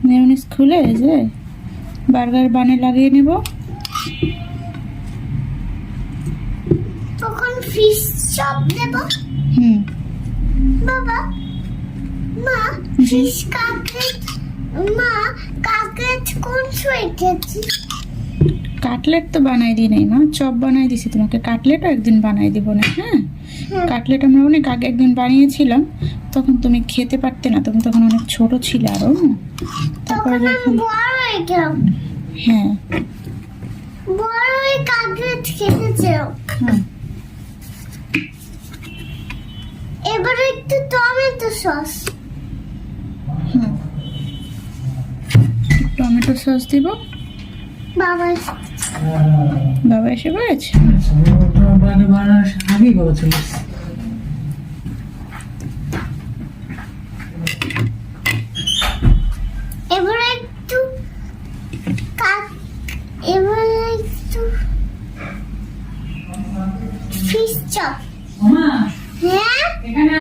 Mayonnaise খুলে এই যে বার্গার বানে লাগিয়ে নেব। তখন ফিশ চপ দেব। বাবা মা ফিশ কাটলেট মা কাটলেট কোন সুইটেছি? কাটলেট তো বানাই দিই নাই মা, চপ বানাই দিছি তোমাকে, কাটলেটও একদিন বানাই দিব না। হ্যাঁ, কাটলেট আমরা অনেক আগে একদিন বানিয়েছিলাম, তখন তুমি খেতে পারতে না, তুমি তখন অনেক ছোট ছিলে আরো। তারপরে যখন হ্যাঁ বড় কাটলেট খেতে চাও। এবার একটু টমেটো সস। টমেটো সস দিব। বাবা বাবা এসে পড়েছে। আগেই বাবা চলে এসেছে। এবার একটু ফিশ চপ। মা হ্যাঁ এখানে